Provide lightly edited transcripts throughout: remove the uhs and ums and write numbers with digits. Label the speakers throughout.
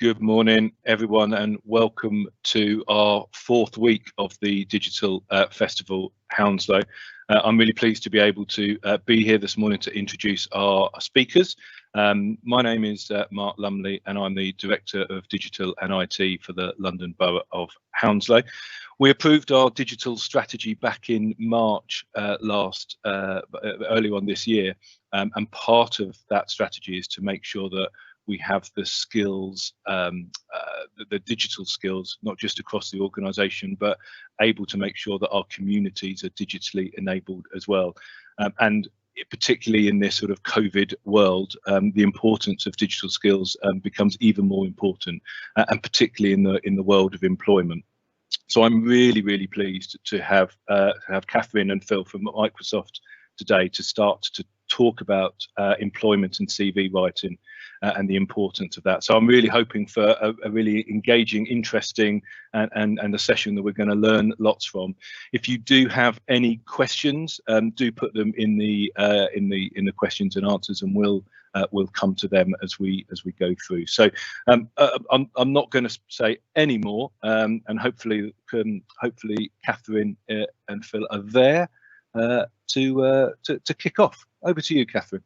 Speaker 1: Good morning, everyone, and welcome to our fourth week of the Digital Festival, Hounslow. I'm really pleased to be able to be here this morning to introduce our speakers. My name is Mark Lumley, and I'm the Director of Digital and IT for the London Borough of Hounslow. We approved our digital strategy back in March early on this year, and part of that strategy is to make sure that we have the skills, the digital skills, not just across the organisation, but able to make sure that our communities are digitally enabled as well. And particularly in this sort of COVID world, the importance of digital skills becomes even more important, and particularly in the world of employment. So I'm really pleased to have Catherine and Phil from Microsoft today to start to talk about employment and CV writing and the importance of that. So I'm really hoping for a really engaging, interesting, and a session that we're going to learn lots from. If you do have any questions, do put them in the questions and answers, and we'll come to them as we go through. So I'm not going to say any more, and hopefully Catherine and Phil are there to kick off. Over to you, Catherine.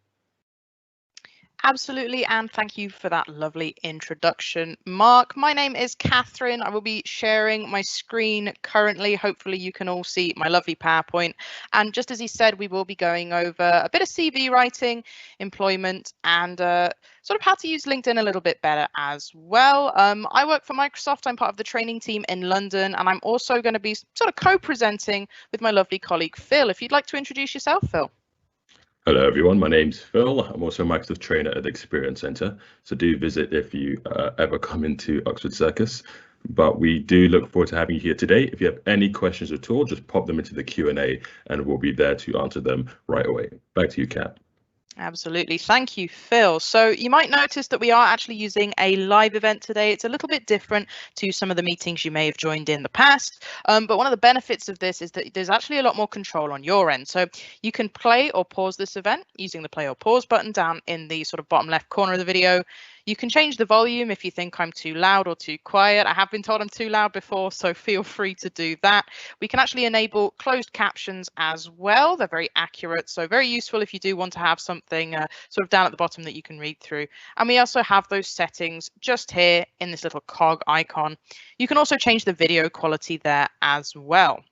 Speaker 2: Absolutely, and thank you for that lovely introduction, Mark. My name is Catherine. I will be sharing my screen currently. Hopefully you can all see my lovely PowerPoint. And just as he said, we will be going over a bit of CV writing, employment, and sort of how to use LinkedIn a little bit better as well. I work for Microsoft. I'm part of the training team in London, and I'm also going to be sort of co-presenting with my lovely colleague, Phil. If you'd like to introduce yourself, Phil.
Speaker 3: Hello everyone, my name's Phil. I'm also a Microsoft trainer at the Experience Centre, so do visit if you ever come into Oxford Circus. But we do look forward to having you here today. If you have any questions at all, just pop them into the Q&A and we'll be there to answer them right away. Back to you, Kat.
Speaker 2: Absolutely. Thank you, Phil. So you might notice that we are actually using a live event today. It's a little bit different to some of the meetings you may have joined in the past. But one of the benefits of this is that there's actually a lot more control on your end. So you can play or pause this event using the play or pause button down in the sort of bottom left corner of the video. You can change the volume if you think I'm too loud or too quiet. I have been told I'm too loud before, so feel free to do that. We can actually enable closed captions as well. They're very accurate, so very useful if you do want to have something sort of down at the bottom that you can read through. And we also have those settings just here in this little cog icon. You can also change the video quality there as well.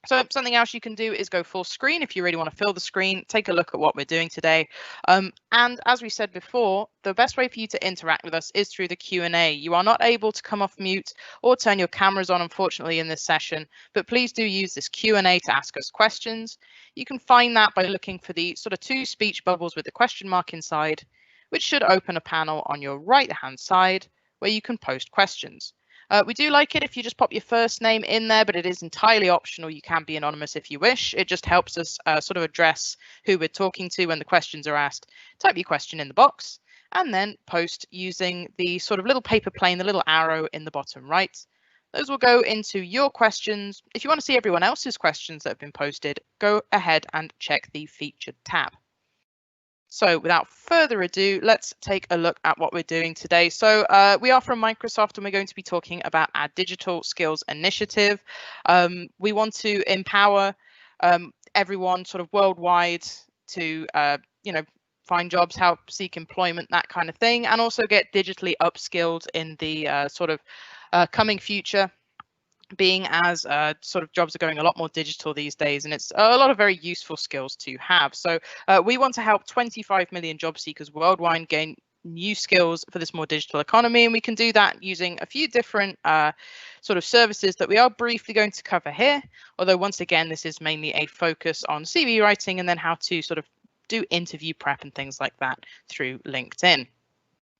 Speaker 2: So something else you can do is go full screen if you really want to fill the screen, take a look at what we're doing today. And as we said before, the best way for you to interact with us is through the Q&A. You are not able to come off mute or turn your cameras on, unfortunately, in this session, but please do use this Q&A to ask us questions. You can find that by looking for the sort of two speech bubbles with the question mark inside, which should open a panel on your right-hand side where you can post questions. We do like it if you just pop your first name in there, but it is entirely optional. You can be anonymous if you wish. It just helps us sort of address who we're talking to when the questions are asked. Type your question in the box and then post using the sort of little paper plane, the little arrow in the bottom right. Those will go into your questions. If you want to see everyone else's questions that have been posted, go ahead and check the featured tab. So without further ado, let's take a look at what we're doing today. So we are from Microsoft and we're going to be talking about our digital skills initiative. We want to empower everyone sort of worldwide to, find jobs, help seek employment, that kind of thing, and also get digitally upskilled in the sort of coming future, being as sort of jobs are going a lot more digital these days, and it's a lot of very useful skills to have. So we want to help 25 million job seekers worldwide gain new skills for this more digital economy, and we can do that using a few different sort of services that we are briefly going to cover here, although once again this is mainly a focus on CV writing and then how to sort of do interview prep and things like that through LinkedIn.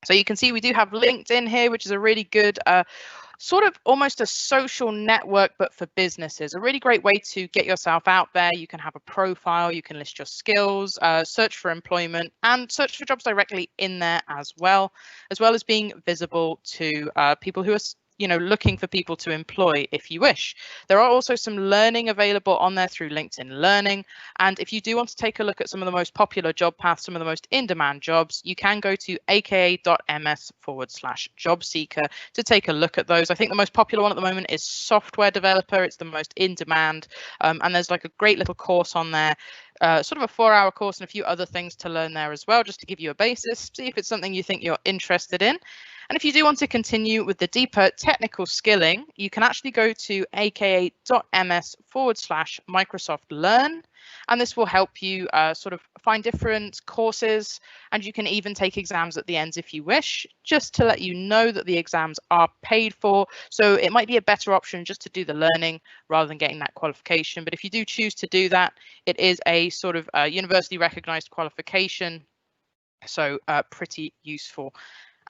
Speaker 2: So you can see we do have LinkedIn here, which is a really good sort of almost a social network, but for businesses. A really great way to get yourself out there. You can have a profile, you can list your skills, search for employment, and search for jobs directly in there as well as being visible to people who are looking for people to employ if you wish. There are also some learning available on there through LinkedIn Learning. And if you do want to take a look at some of the most popular job paths, some of the most in-demand jobs, you can go to aka.ms/job seeker to take a look at those. I think the most popular one at the moment is software developer. It's the most in demand. And there's like a great little course on there, sort of a 4-hour course and a few other things to learn there as well, just to give you a basis, see if it's something you think you're interested in. And if you do want to continue with the deeper technical skilling, you can actually go to aka.ms/Microsoft Learn. And this will help you sort of find different courses, and you can even take exams at the end if you wish, just to let you know that the exams are paid for. So it might be a better option just to do the learning rather than getting that qualification. But if you do choose to do that, it is a sort of university recognized qualification. So pretty useful.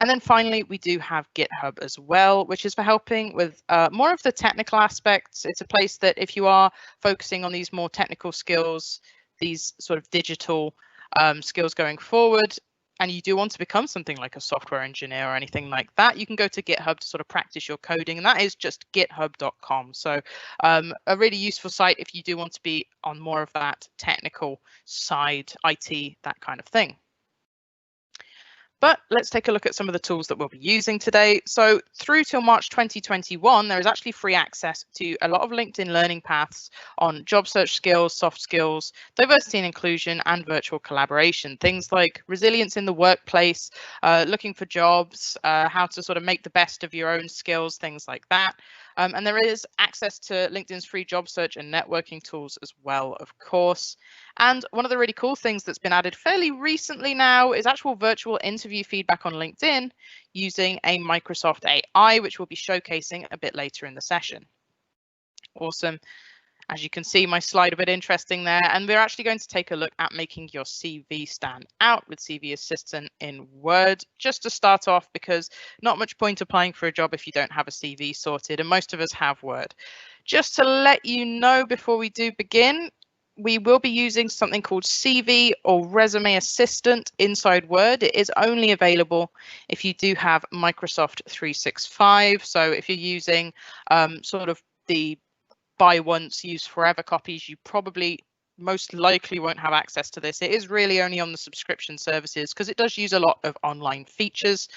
Speaker 2: And then finally, we do have GitHub as well, which is for helping with more of the technical aspects. It's a place that if you are focusing on these more technical skills, these sort of digital skills going forward, and you do want to become something like a software engineer or anything like that, you can go to GitHub to sort of practice your coding, and that is just github.com. So a really useful site if you do want to be on more of that technical side, IT, that kind of thing. But let's take a look at some of the tools that we'll be using today. So through till March 2021, there is actually free access to a lot of LinkedIn learning paths on job search skills, soft skills, diversity and inclusion, and virtual collaboration. Things like resilience in the workplace, looking for jobs, how to sort of make the best of your own skills, things like that. And there is access to LinkedIn's free job search and networking tools as well, of course. And one of the really cool things that's been added fairly recently now is actual virtual interview feedback on LinkedIn using a Microsoft AI, which we'll be showcasing a bit later in the session. Awesome. As you can see, my slide a bit interesting there, and we're actually going to take a look at making your CV stand out with CV Assistant in Word, just to start off, because not much point applying for a job if you don't have a CV sorted, and most of us have Word. Just to let you know before we do begin, we will be using something called CV or Resume Assistant inside Word. It is only available if you do have Microsoft 365. So if you're using sort of the buy once, use forever copies, you probably most likely won't have access to this. It is really only on the subscription services because it does use a lot of online features.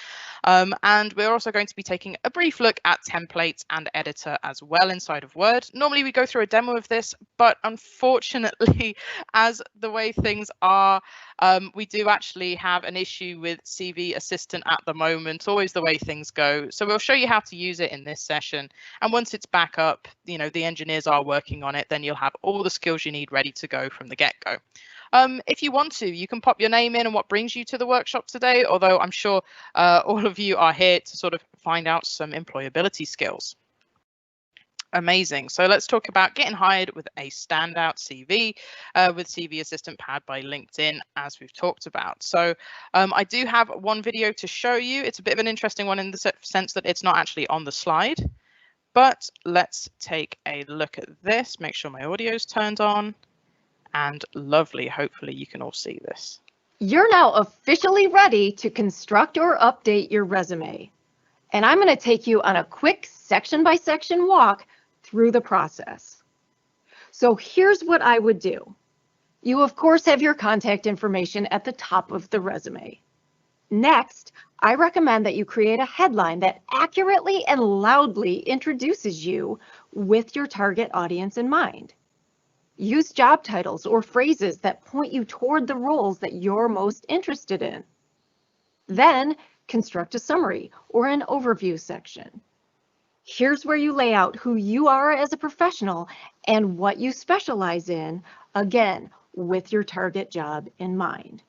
Speaker 2: And we're also going to be taking a brief look at templates and editor as well inside of Word. Normally we go through a demo of this, but unfortunately, as the way things are, we do actually have an issue with CV Assistant at the moment, always the way things go. So we'll show you how to use it in this session. And once it's back up, the engineers are working on it, then you'll have all the skills you need ready to go from the get-go. If you want to, you can pop your name in and what brings you to the workshop today, although I'm sure all of you are here to sort of find out some employability skills. Amazing. So let's talk about getting hired with a standout CV with CV Assistant powered by LinkedIn, as we've talked about. So I do have one video to show you. It's a bit of an interesting one in the sense that it's not actually on the slide, but let's take a look at this. Make sure my audio is turned on. And lovely, hopefully you can all see this.
Speaker 4: You're now officially ready to construct or update your resume. And I'm going to take you on a quick section-by-section walk through the process. So here's what I would do. You, of course, have your contact information at the top of the resume. Next, I recommend that you create a headline that accurately and loudly introduces you with your target audience in mind. Use job titles or phrases that point you toward the roles that you're most interested in. Then, construct a summary or an overview section. Here's where you lay out who you are as a professional and what you specialize in, again, with your target job in mind.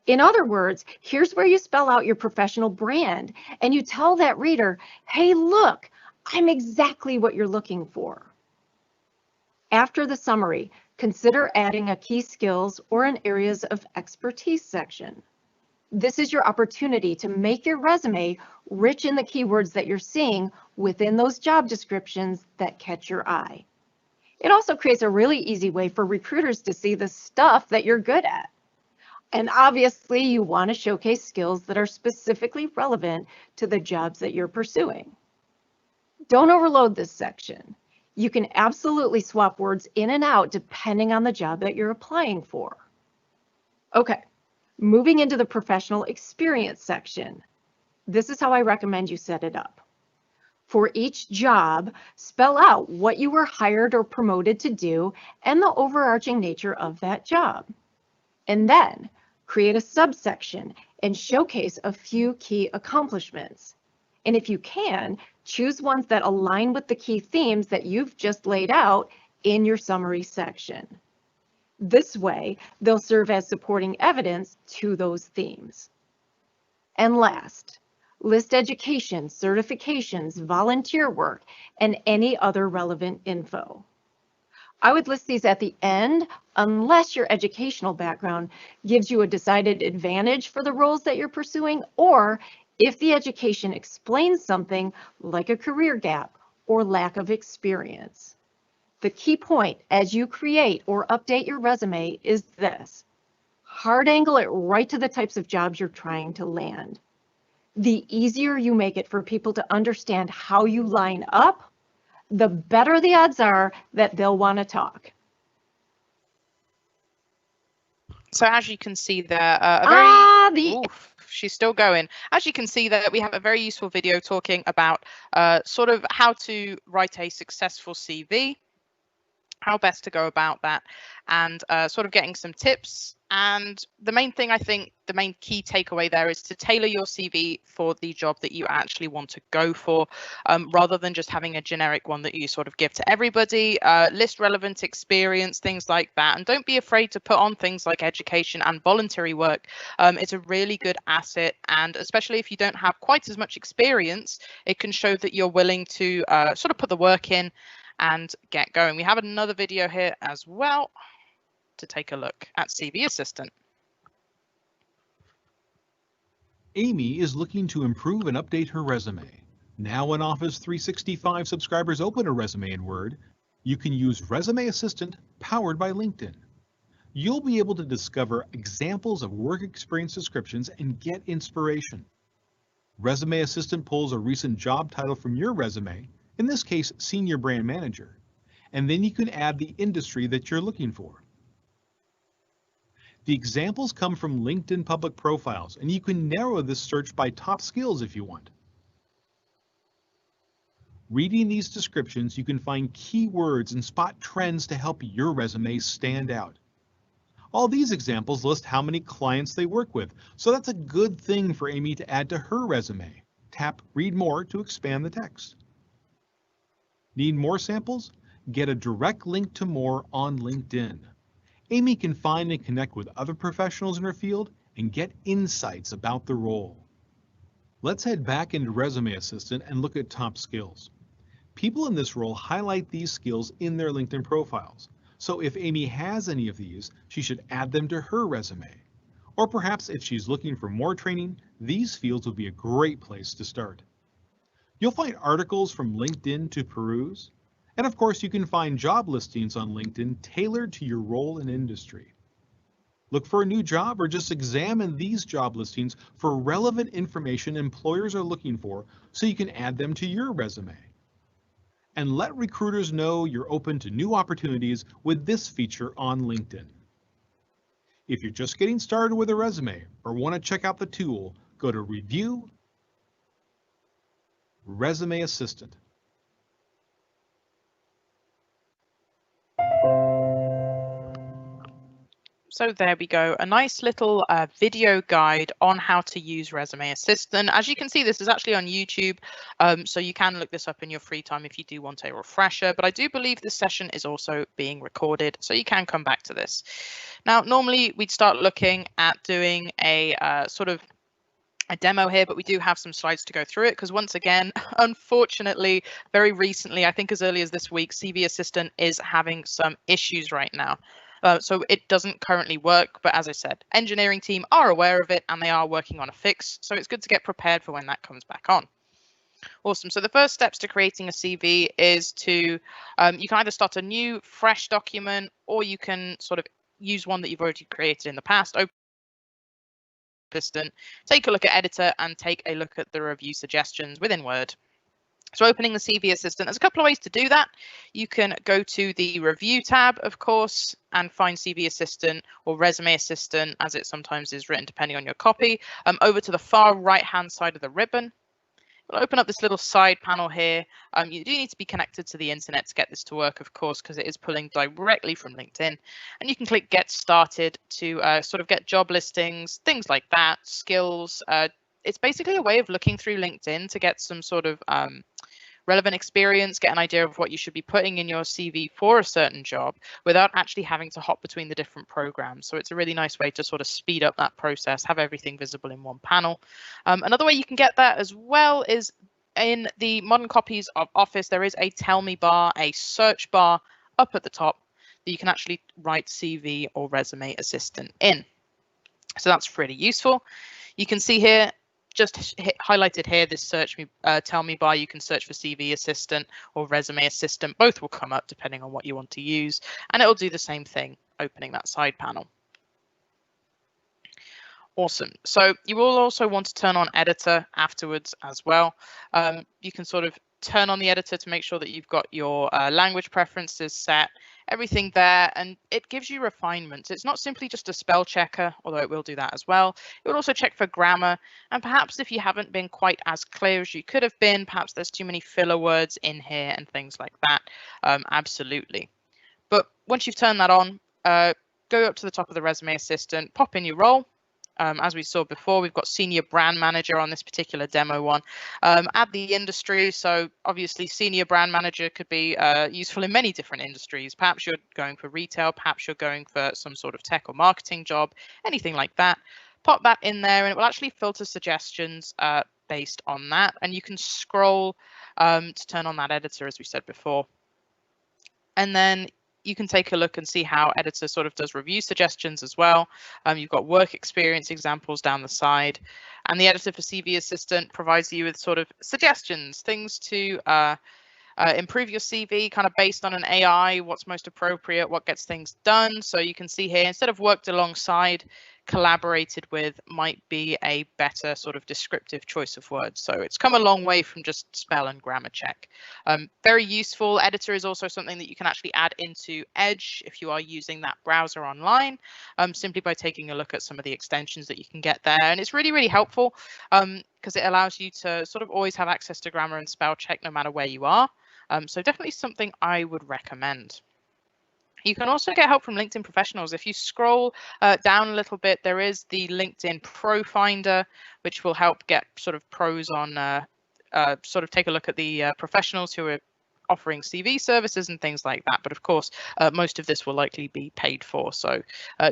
Speaker 4: In other words, here's where you spell out your professional brand and you tell that reader, hey, look, I'm exactly what you're looking for. After the summary, consider adding a key skills or an areas of expertise section. This is your opportunity to make your resume rich in the keywords that you're seeing within those job descriptions that catch your eye. It also creates a really easy way for recruiters to see the stuff that you're good at. And obviously, you want to showcase skills that are specifically relevant to the jobs that you're pursuing. Don't overload this section. You can absolutely swap words in and out depending on the job that you're applying for. Okay, moving into the professional experience section. This is how I recommend you set it up. For each job, spell out what you were hired or promoted to do and the overarching nature of that job. And then create a subsection and showcase a few key accomplishments. And if you can, choose ones that align with the key themes that you've just laid out in your summary section. This way, they'll serve as supporting evidence to those themes. And last, list education, certifications, volunteer work, and any other relevant info. I would list these at the end unless your educational background gives you a decided advantage for the roles that you're pursuing, or if the education explains something like a career gap or lack of experience. The key point as you create or update your resume is this: hard angle it right to the types of jobs you're trying to land. The easier you make it for people to understand how you line up, the better the odds are that they'll want to talk.
Speaker 2: So as you can see there, she's still going. As you can see there, we have a very useful video talking about sort of how to write a successful CV, how best to go about that, and sort of getting some tips. And the main thing, I think, the main key takeaway there is to tailor your CV for the job that you actually want to go for, rather than just having a generic one that you sort of give to everybody. List relevant experience, things like that. And don't be afraid to put on things like education and voluntary work. It's a really good asset. And especially if you don't have quite as much experience, it can show that you're willing to sort of put the work in and get going. We have another video here as well to take a look at CV Assistant.
Speaker 5: Amy is looking to improve and update her resume. Now when Office 365 subscribers open a resume in Word, you can use Resume Assistant powered by LinkedIn. You'll be able to discover examples of work experience descriptions and get inspiration. Resume Assistant pulls a recent job title from your resume, in this case, Senior Brand Manager, and then you can add the industry that you're looking for. The examples come from LinkedIn public profiles, and you can narrow this search by top skills if you want. Reading these descriptions, you can find keywords and spot trends to help your resume stand out. All these examples list how many clients they work with, so that's a good thing for Amy to add to her resume. Tap Read More to expand the text. Need more samples? Get a direct link to more on LinkedIn. Amy can find and connect with other professionals in her field and get insights about the role. Let's head back into Resume Assistant and look at top skills. People in this role highlight these skills in their LinkedIn profiles. So if Amy has any of these, she should add them to her resume. Or perhaps if she's looking for more training, these fields would be a great place to start. You'll find articles from LinkedIn to peruse. And of course, you can find job listings on LinkedIn tailored to your role and industry. Look for a new job or just examine these job listings for relevant information employers are looking for so you can add them to your resume. And let recruiters know you're open to new opportunities with this feature on LinkedIn. If you're just getting started with a resume or want to check out the tool, go to Review, Resume Assistant.
Speaker 2: So there we go, a nice little video guide on how to use Resume Assistant. As you can see, this is actually on YouTube, so you can look this up in your free time if you do want a refresher. But I do believe this session is also being recorded, so you can come back to this. Now, normally we'd start looking at doing a sort of a demo here, but we do have some slides to go through it because once again, unfortunately, very recently, I think as early as this week, CV Assistant is having some issues right now. So it doesn't currently work, but as I said, engineering team are aware of it and they are working on a fix. So it's good to get prepared for when that comes back on. Awesome. So the first steps to creating a CV is to, you can either start a new fresh document or you can sort of use one that you've already created in the past. Open Assistant, take a look at editor and take a look at the review suggestions within Word. So opening the CV Assistant, there's a couple of ways to do that. You can go to the Review tab, of course, and find CV Assistant or Resume Assistant, as it sometimes is written depending on your copy. Over to the far right-hand side of the ribbon, we'll open up this little side panel here. You do need to be connected to the internet to get this to work, of course, because it is pulling directly from LinkedIn. And you can click Get Started to sort of get job listings, things like that, skills. It's basically a way of looking through LinkedIn to get some sort of relevant experience, get an idea of what you should be putting in your CV for a certain job without actually having to hop between the different programs. So it's a really nice way to sort of speed up that process, have everything visible in one panel. Another way you can get that as well is in the modern copies of Office, there is a Tell Me bar, a search bar up at the top that you can actually write CV or Resume Assistant in. So that's pretty useful. You can see here, just highlighted here, this Tell Me bar, you can search for CV Assistant or Resume Assistant. Both will come up depending on what you want to use, and it will do the same thing, opening that side panel. Awesome. So you will also want to turn on Editor afterwards as well. You can sort of turn on the editor to make sure that you've got your language preferences set, everything there, and it gives you refinements. It's not simply just a spell checker, although it will do that as well. It will also check for grammar, and perhaps if you haven't been quite as clear as you could have been, perhaps there's too many filler words in here and things like that. Absolutely. But once you've turned that on, go up to the top of the Resume Assistant, pop in your role. As we saw before, we've got Senior Brand Manager on this particular demo one. Add the industry. So obviously Senior Brand Manager could be useful in many different industries. Perhaps you're going for retail, perhaps you're going for some sort of tech or marketing job, anything like that. Pop that in there and it will actually filter suggestions based on that. And you can scroll to turn on that editor, as we said before. And then you can take a look and see how Editor sort of does review suggestions as well. You've got work experience examples down the side, and the Editor for CV Assistant provides you with sort of suggestions, things to improve your CV kind of based on an AI, what's most appropriate, what gets things done. So you can see here, instead of worked alongside, collaborated with might be a better sort of descriptive choice of words. So it's come a long way from just spell and grammar check. Very useful. Editor is also something that you can actually add into Edge if you are using that browser online, simply by taking a look at some of the extensions that you can get there. And it's really, really helpful because it allows you to sort of always have access to grammar and spell check no matter where you are. So definitely something I would recommend. You can also get help from LinkedIn professionals. If you scroll down a little bit, there is the LinkedIn Pro Finder, which will help get sort of pros on, sort of take a look at the professionals who are offering CV services and things like that. But of course, most of this will likely be paid for. So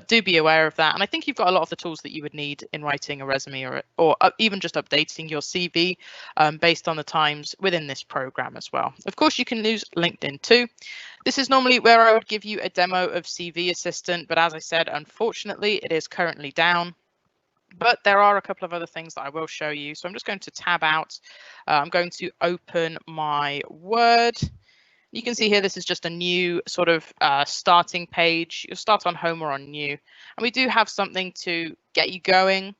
Speaker 2: do be aware of that. And I think you've got a lot of the tools that you would need in writing a resume or even just updating your CV based on the times within this program as well. Of course, you can use LinkedIn too. This is normally where I would give you a demo of CV Assistant. But as I said, unfortunately, it is currently down. But there are a couple of other things that I will show you. So I'm just going to tab out. I'm going to open my Word. You can see here, this is just a new sort of starting page. You'll start on home or on new. And we do have something to get you going.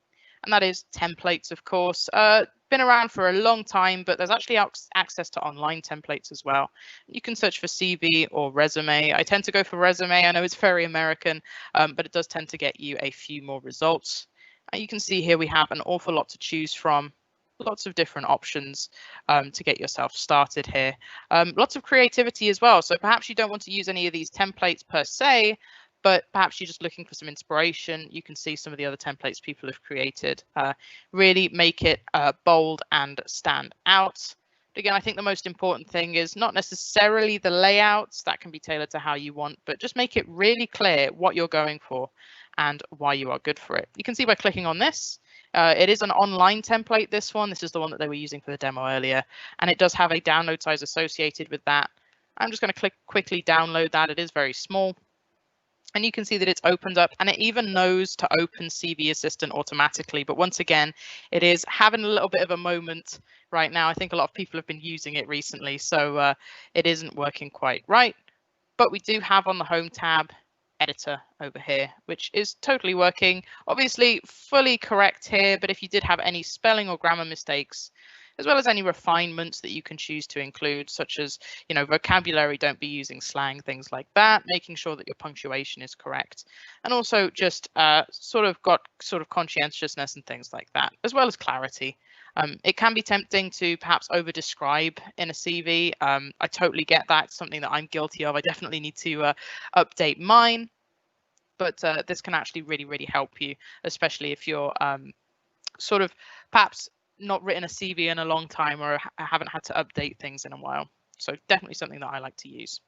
Speaker 2: And that is templates, of course. Been around for a long time, but there's actually access to online templates as well. You can search for CV or resume. I tend to go for resume. I know it's very American, but it does tend to get you a few more results. You can see here we have an awful lot to choose from, lots of different options to get yourself started here. Lots of creativity as well. So perhaps you don't want to use any of these templates per se, but perhaps you're just looking for some inspiration. You can see some of the other templates people have created. Really make it bold and stand out. But again, I think the most important thing is not necessarily the layouts. That can be tailored to how you want, but just make it really clear what you're going for and why you are good for it. You can see by clicking on this, it is an online template, this one. This is the one that they were using for the demo earlier, and it does have a download size associated with that. I'm just going to quickly download that. It is very small. And you can see that it's opened up, and it even knows to open CV Assistant automatically. But once again, it is having a little bit of a moment right now. I think a lot of people have been using it recently, so it isn't working quite right. But we do have on the Home tab Editor over here, which is totally working. Obviously fully correct here, but if you did have any spelling or grammar mistakes, as well as any refinements that you can choose to include, such as, you know, vocabulary, don't be using slang, things like that, making sure that your punctuation is correct, and also just sort of conscientiousness and things like that, as well as clarity. It can be tempting to perhaps over describe in a CV. I totally get that. It's something that I'm guilty of. I definitely need to update mine, but this can actually really help you, especially if you're sort of perhaps not written a CV in a long time or haven't had to update things in a while. So definitely something that I like to use.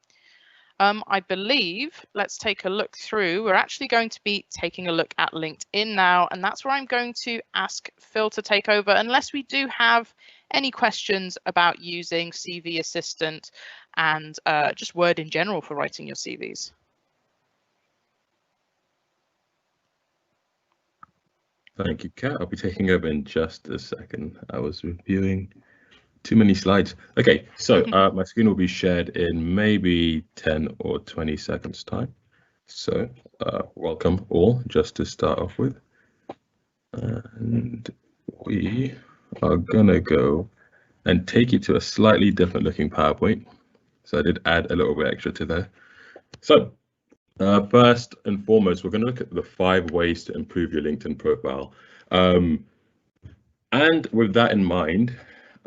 Speaker 2: I believe, let's take a look through. We're actually going to be taking a look at LinkedIn now, and that's where I'm going to ask Phil to take over, unless we do have any questions about using CV Assistant and just Word in general for writing your CVs.
Speaker 3: Thank you, Kat. I'll be taking over in just a second. I was reviewing too many slides. Okay, so my screen will be shared in maybe 10 or 20 seconds time. So welcome all, just to start off with. And we are gonna go and take you to a slightly different looking PowerPoint. So I did add a little bit extra to there. So first and foremost, we're going to look at the 5 ways to improve your LinkedIn profile. And with that in mind,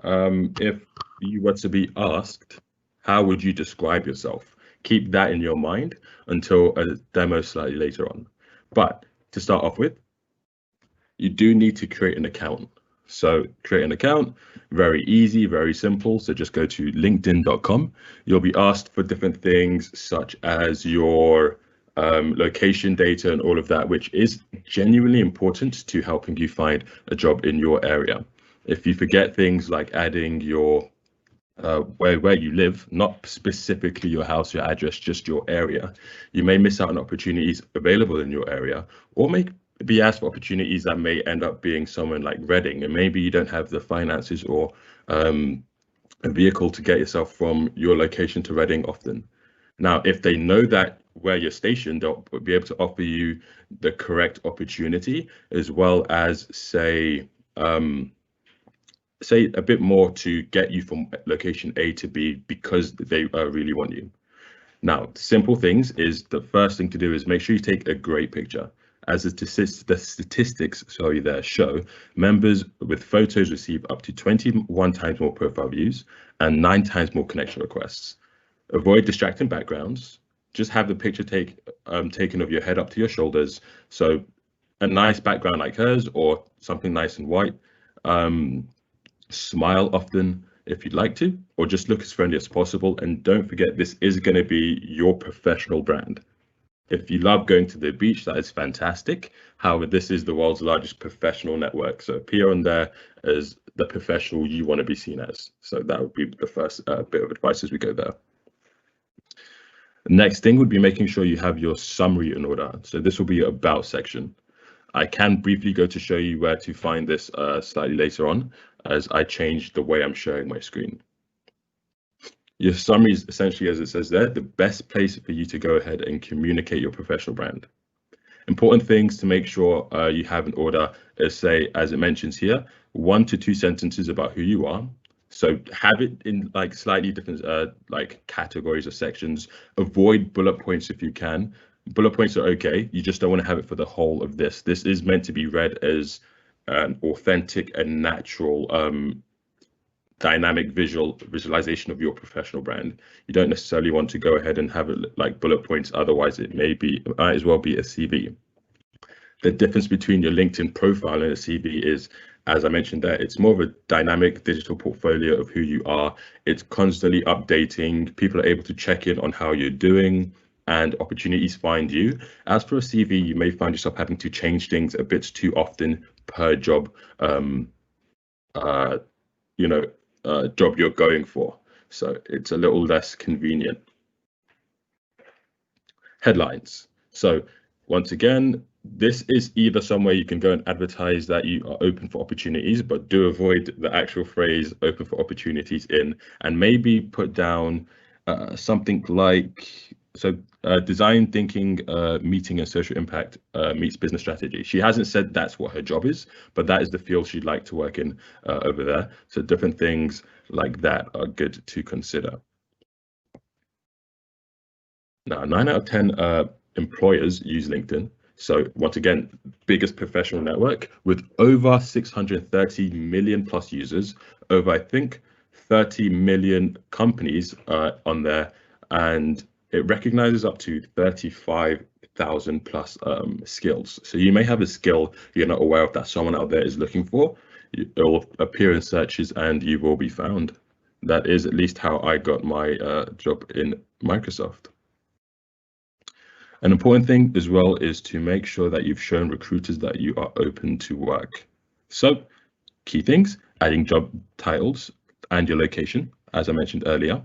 Speaker 3: if you were to be asked, how would you describe yourself? Keep that in your mind until a demo slightly later on. But to start off with, you do need to create an account. So create an account, very easy, very simple. So just go to linkedin.com. You'll be asked for different things such as your location data and all of that, which is genuinely important to helping you find a job in your area. If you forget things like adding your where you live, not specifically your house, your address, just your area, you may miss out on opportunities available in your area, or be asked for opportunities that may end up being somewhere like Reading, and maybe you don't have the finances or a vehicle to get yourself from your location to Reading often. Now, if they know that where you're stationed, they'll be able to offer you the correct opportunity, as well as say a bit more to get you from location A to B because they really want you. Now, simple things is the first thing to do is make sure you take a great picture. As the statistics there show, members with photos receive up to 21 times more profile views and 9 times more connection requests. Avoid distracting backgrounds. Just have the picture taken of your head up to your shoulders. So a nice background like hers, or something nice and white. Smile often if you'd like to, or just look as friendly as possible. And don't forget, this is going to be your professional brand. If you love going to the beach, that is fantastic. However, this is the world's largest professional network. So appear on there as the professional you want to be seen as. So that would be the first bit of advice as we go there. The next thing would be making sure you have your summary in order. So this will be your about section. I can briefly go to show you where to find this slightly later on, as I changed the way I'm showing my screen. Your summary is essentially, as it says there, the best place for you to go ahead and communicate your professional brand. Important things to make sure you have in order is, say, as it mentions here, 1 to 2 sentences about who you are. So have it in like slightly different like categories or sections. Avoid bullet points if you can. Bullet points are okay. You just don't want to have it for the whole of this. This is meant to be read as an authentic and natural dynamic visualization of your professional brand. You don't necessarily want to go ahead and have it like bullet points, otherwise it might as well be a CV. The difference between your LinkedIn profile and a CV is, as I mentioned there, it's more of a dynamic digital portfolio of who you are. It's constantly updating. People are able to check in on how you're doing, and opportunities find you. As for a CV, you may find yourself having to change things a bit too often per job job you're going for. So it's a little less convenient. Headlines. So once again, this is either somewhere you can go and advertise that you are open for opportunities, but do avoid the actual phrase open for opportunities in, and maybe put down something like design thinking, meeting and social impact meets business strategy. She hasn't said that's what her job is, but that is the field she'd like to work in over there. So different things like that are good to consider. Now, 9 out of 10 employers use LinkedIn. So once again, biggest professional network with over 630 million plus users, over, I think, 30 million companies on there, and it recognizes up to 35,000 plus skills. So you may have a skill you're not aware of that someone out there is looking for. It will appear in searches and you will be found. That is at least how I got my job in Microsoft. An important thing as well is to make sure that you've shown recruiters that you are open to work. So key things, adding job titles and your location, as I mentioned earlier.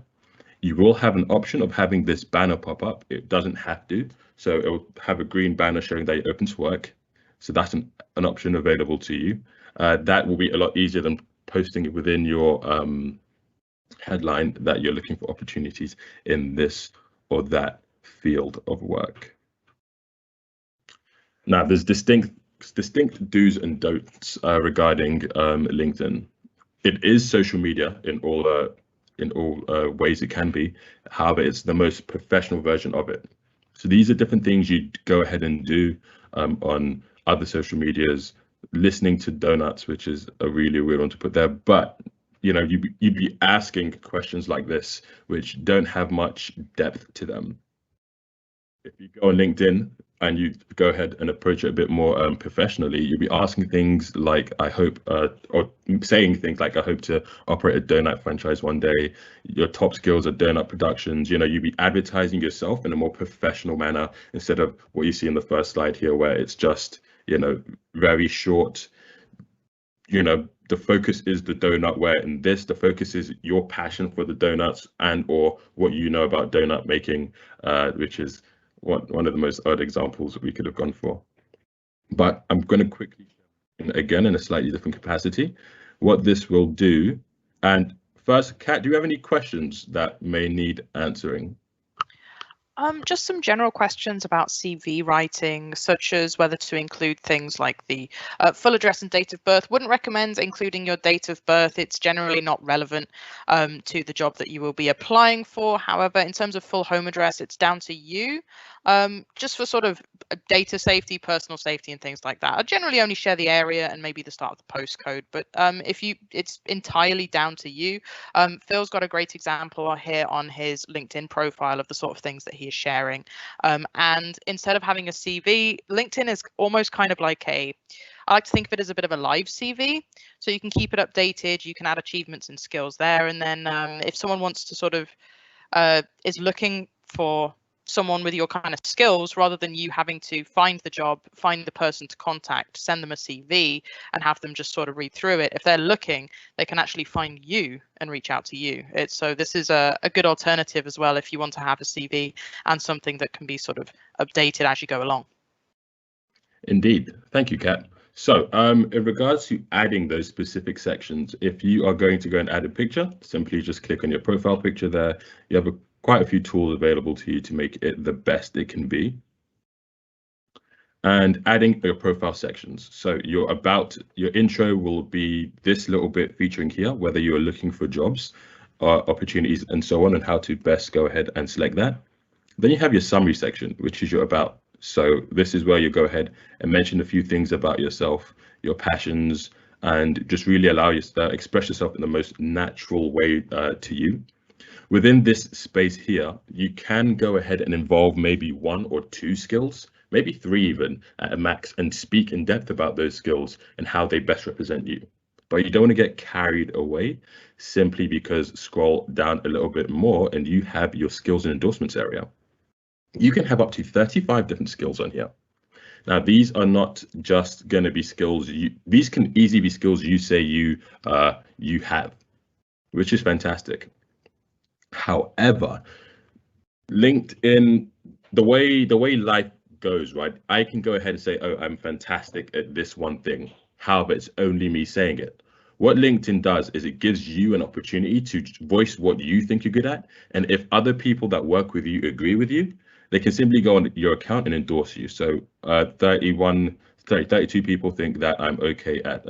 Speaker 3: You will have an option of having this banner pop up. It doesn't have to. So it will have a green banner showing that you're open to work. So that's an option available to you. That will be a lot easier than posting it within your headline that you're looking for opportunities in this or that field of work. Now, there's distinct do's and don'ts regarding LinkedIn. It is social media in all ways it can be. However, it's the most professional version of it. So these are different things you go ahead and do on other social medias. Listening to donuts, which is a really weird one to put there, but you know, you'd be asking questions like this, which don't have much depth to them. If you go on LinkedIn and you go ahead and approach it a bit more professionally, you'll be asking things like, I hope, or saying things like, I hope to operate a donut franchise one day. Your top skills are donut productions. You know, you'll be advertising yourself in a more professional manner instead of what you see in the first slide here, where it's just, you know, very short. You know, the focus is the donut, where in this, the focus is your passion for the donuts and or what you know about donut making, which is one of the most odd examples that we could have gone for. But I'm going to quickly, again, in a slightly different capacity, what this will do. And first, Kat, do you have any questions that may need answering?
Speaker 2: Just some general questions about CV writing, such as whether to include things like the full address and date of birth. Wouldn't recommend including your date of birth. It's generally not relevant to the job that you will be applying for. However, in terms of full home address, it's down to you. Just for sort of data safety, personal safety and things like that. I generally only share the area and maybe the start of the postcode, but it's entirely down to you. Phil's got a great example here on his LinkedIn profile of the sort of things that he is sharing. And instead of having a CV, LinkedIn is almost kind of like I like to think of it as a bit of a live CV. So you can keep it updated, you can add achievements and skills there. And then if someone wants to sort of is looking for someone with your kind of skills, rather than you having to find the job, find the person to contact, send them a CV and have them just sort of read through it. If they're looking, they can actually find you and reach out to you. So this is a good alternative as well if you want to have a CV and something that can be sort of updated as you go along.
Speaker 3: Indeed. Thank you, Kat. So in regards to adding those specific sections, if you are going to go and add a picture, simply just click on your profile picture there. You have quite a few tools available to you to make it the best it can be. And adding your profile sections. So your intro will be this little bit featuring here, whether you're looking for jobs, opportunities, and so on, and how to best go ahead and select that. Then you have your summary section, which is your about. So this is where you go ahead and mention a few things about yourself, your passions, and just really allow you to express yourself in the most natural way to you. Within this space here, you can go ahead and involve maybe 1 or 2 skills, maybe 3 even at a max, and speak in depth about those skills and how they best represent you. But you don't want to get carried away simply because scroll down a little bit more and you have your skills and endorsements area. You can have up to 35 different skills on here. Now, these are not just going to be skills. These can easily be skills you say you have, which is fantastic. However, LinkedIn, the way life goes, right? I can go ahead and say, oh, I'm fantastic at this one thing. However, it's only me saying it. What LinkedIn does is it gives you an opportunity to voice what you think you're good at. And if other people that work with you agree with you, they can simply go on your account and endorse you. So 32 people think that I'm okay at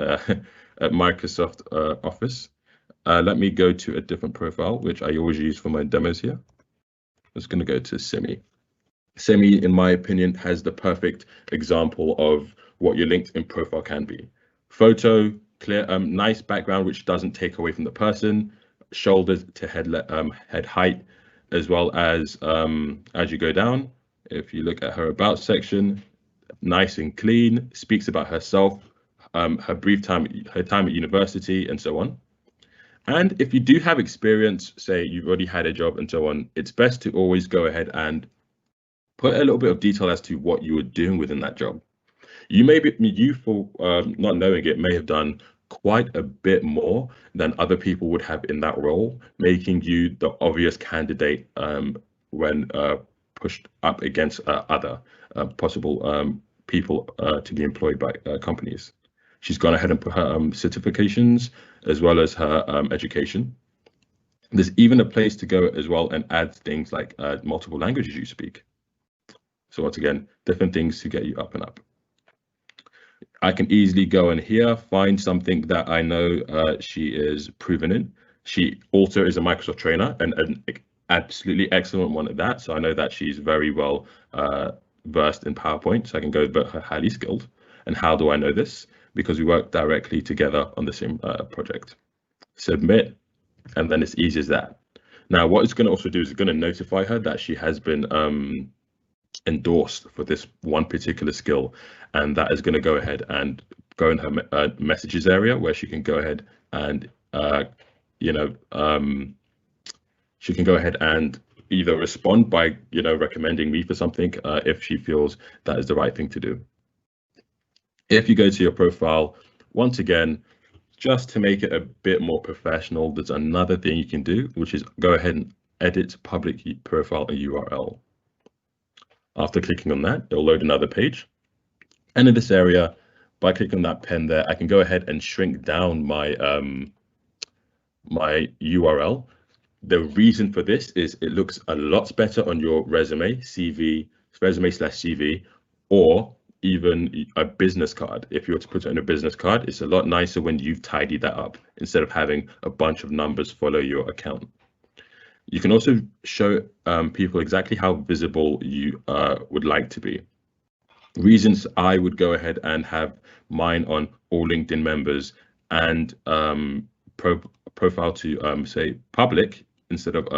Speaker 3: at Microsoft Office. Let me go to a different profile, which I always use for my demos here. I'm just going to go to Semi. Semi, in my opinion, has the perfect example of what your LinkedIn profile can be. Photo, clear, nice background, which doesn't take away from the person, shoulders to head height, as well as you go down, if you look at her about section, nice and clean, speaks about herself, her time at university, and so on. And if you do have experience, say you've already had a job and so on, it's best to always go ahead and put a little bit of detail as to what you were doing within that job. For not knowing it, may have done quite a bit more than other people would have in that role, making you the obvious candidate when pushed up against other possible people to be employed by companies. She's gone ahead and put her certifications as well as her education. There's even a place to go as well and add things like multiple languages you speak. So once again, different things to get you up and up. I can easily go in here, find something that I know she is proven in. She also is a Microsoft trainer and an absolutely excellent one at that. So I know that she's very well versed in PowerPoint. So I can go, but her highly skilled. And how do I know this? Because we work directly together on the same project. Submit, and then it's easy as that. Now, what it's going to also do is it's going to notify her that she has been endorsed for this one particular skill, and that is going to go ahead and go in her messages area where she can go ahead and she can go ahead and either respond by recommending me for something if she feels that is the right thing to do. If you go to your profile, once again, just to make it a bit more professional, there's another thing you can do, which is go ahead and edit public profile and URL. After clicking on that, it'll load another page. And in this area, by clicking on that pen there, I can go ahead and shrink down my my URL. The reason for this is it looks a lot better on your resume, resume/CV, or even a business card. If you were to put it on a business card, it's a lot nicer when you've tidied that up instead of having a bunch of numbers follow your account. You can also show people exactly how visible you would like to be. Reasons I would go ahead and have mine on all LinkedIn members and profile to say public instead of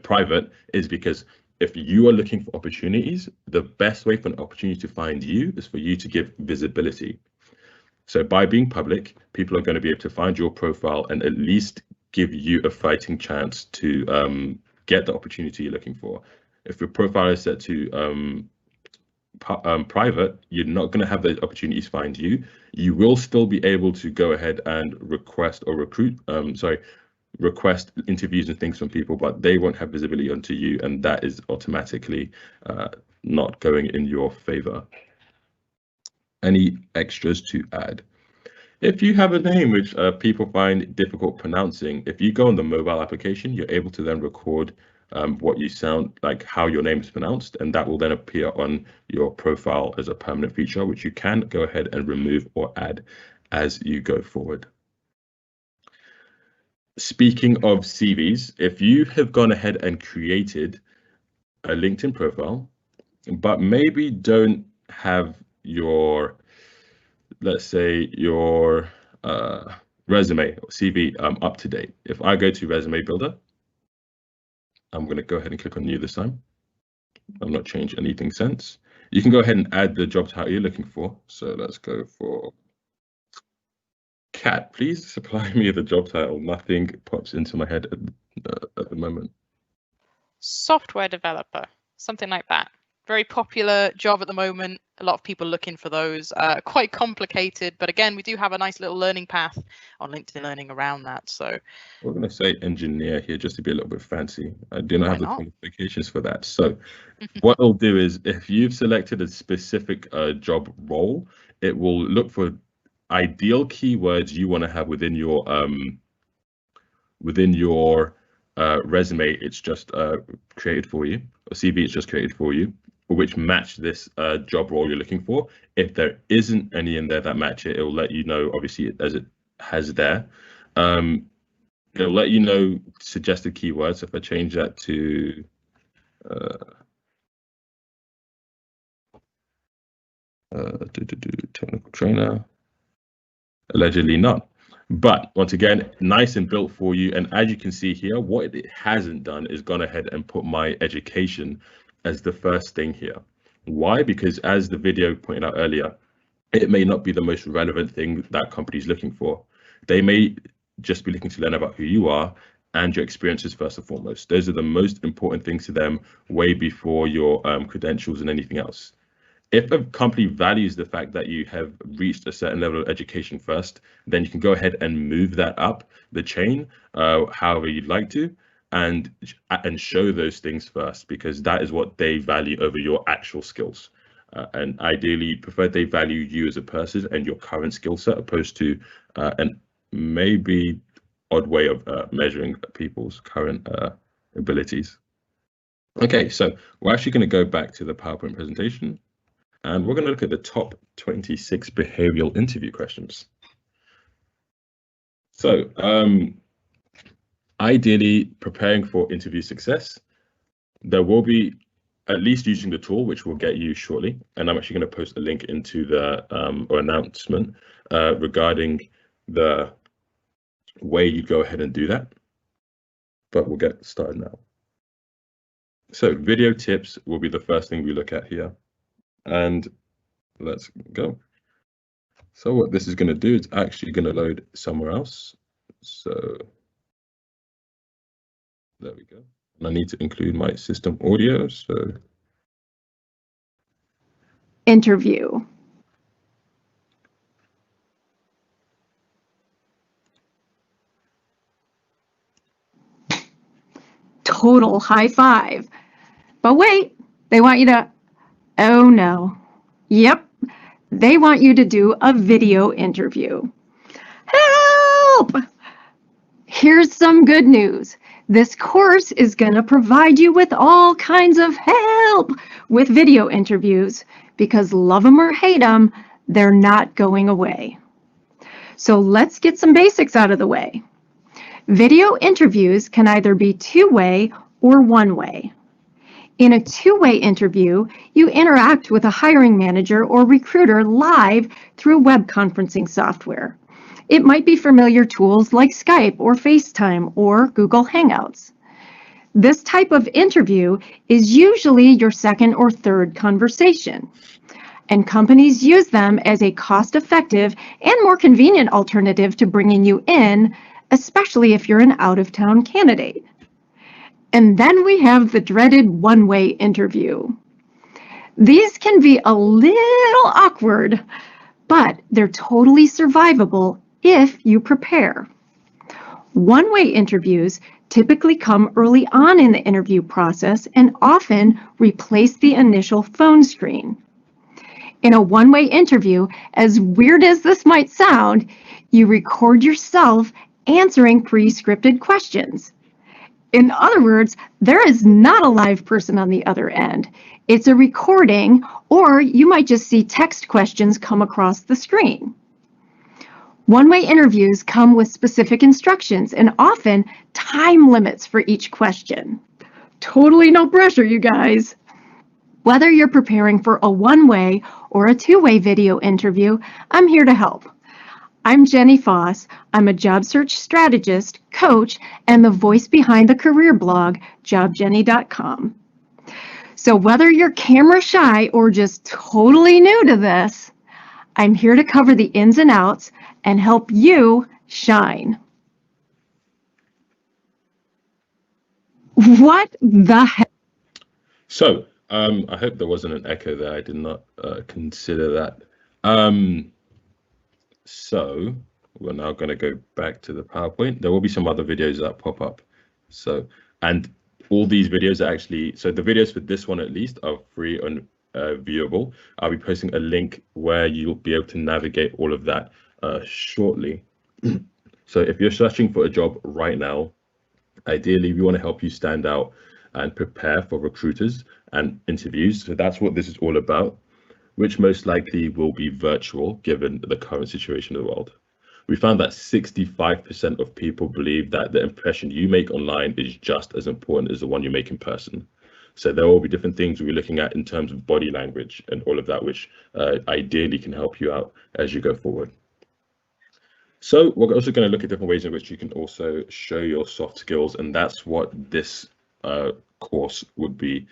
Speaker 3: private is because if you are looking for opportunities, the best way for an opportunity to find you is for you to give visibility. So by being public, people are going to be able to find your profile and at least give you a fighting chance to get the opportunity you're looking for. If your profile is set to private, you're not going to have those opportunities find you. You will still be able to go ahead and request or request interviews and things from people, but they won't have visibility onto you, and that is automatically not going in your favor. Any extras to add? If you have a name which people find difficult pronouncing, if you go on the mobile application, you're able to then record what you sound like, how your name is pronounced, and that will then appear on your profile as a permanent feature, which you can go ahead and remove or add as you go forward. Speaking of CVs, if you have gone ahead and created a LinkedIn profile, but maybe don't have your, let's say, your resume or CV up to date. If I go to Resume Builder, I'm going to go ahead and click on New this time. I've not changed anything since. You can go ahead and add the job title you're looking for. So let's go for Cat. Please supply me the job title. Nothing pops into my head at the moment.
Speaker 2: Software developer, something like that. Very popular job at the moment. A lot of people looking for those. Quite complicated, but again, we do have a nice little learning path on LinkedIn Learning around that. So
Speaker 3: we're going to say engineer here just to be a little bit fancy. I do not have the qualifications for that. So what it'll do is if you've selected a specific job role, it will look for ideal keywords you want to have within your resume it's just created for you, or CV it's just created for you, which match this job role you're looking for. If there isn't any in there that match it, it will let you know, obviously, as it has there. It'll let you know suggested keywords. If I change that to technical trainer, allegedly none. But once again, nice and built for you. And as you can see here, what it hasn't done is gone ahead and put my education as the first thing here. Why? Because as the video pointed out earlier, it may not be the most relevant thing that company's looking for. They may just be looking to learn about who you are and your experiences first and foremost. Those are the most important things to them, way before your credentials and anything else. If a company values the fact that you have reached a certain level of education first, then you can go ahead and move that up the chain however you'd like to, and show those things first, because that is what they value over your actual skills. And ideally, prefer they value you as a person and your current skill set, opposed to an maybe odd way of measuring people's current abilities. Okay, so we're actually going to go back to the PowerPoint presentation. And we're going to look at the top 26 behavioral interview questions. So ideally, preparing for interview success, there will be at least using the tool, which we'll get you shortly. And I'm actually going to post a link into the or announcement regarding the way you go ahead and do that. But we'll get started now. So video tips will be the first thing we look at here. And let's go. So what this is going to do, it's actually going to load somewhere else. So there we go. And I need to include my system audio. So
Speaker 4: interview. Total high five. But wait, they want you to, oh no. Yep, they want you to do a video interview. Help! Here's some good news. This course is going to provide you with all kinds of help with video interviews, because love them or hate them, they're not going away. So let's get some basics out of the way. Video interviews can either be two-way or one-way. In a two-way interview, you interact with a hiring manager or recruiter live through web conferencing software. It might be familiar tools like Skype or FaceTime or Google Hangouts. This type of interview is usually your second or third conversation, and companies use them as a cost-effective and more convenient alternative to bringing you in, especially if you're an out-of-town candidate. And then we have the dreaded one-way interview. These can be a little awkward, but they're totally survivable if you prepare. One-way interviews typically come early on in the interview process and often replace the initial phone screen. In a one-way interview, as weird as this might sound, you record yourself answering pre-scripted questions. In other words, there is not a live person on the other end. It's a recording, or you might just see text questions come across the screen. One-way interviews come with specific instructions and often time limits for each question. Totally no pressure, you guys. Whether you're preparing for a one-way or a two-way video interview, I'm here to help. I'm Jenny Foss. I'm a job search strategist, coach, and the voice behind the career blog, jobjenny.com. So whether you're camera shy or just totally new to this, I'm here to cover the ins and outs and help you shine. What the heck?
Speaker 3: So I hope there wasn't an echo there. I did not consider that. So we're now going to go back to the PowerPoint. There will be some other videos that pop up. So, and all these videos are actually, so the videos for this one at least are free and viewable. I'll be posting a link where you'll be able to navigate all of that shortly. So if you're searching for a job right now Ideally, we want to help you stand out and prepare for recruiters and interviews. So that's what this is all about, which most likely will be virtual given the current situation of the world. We found that 65% of people believe that the impression you make online is just as important as the one you make in person. So there will be different things we'll be looking at in terms of body language and all of that, which ideally can help you out as you go forward. So we're also going to look at different ways in which you can also show your soft skills, and that's what this course would be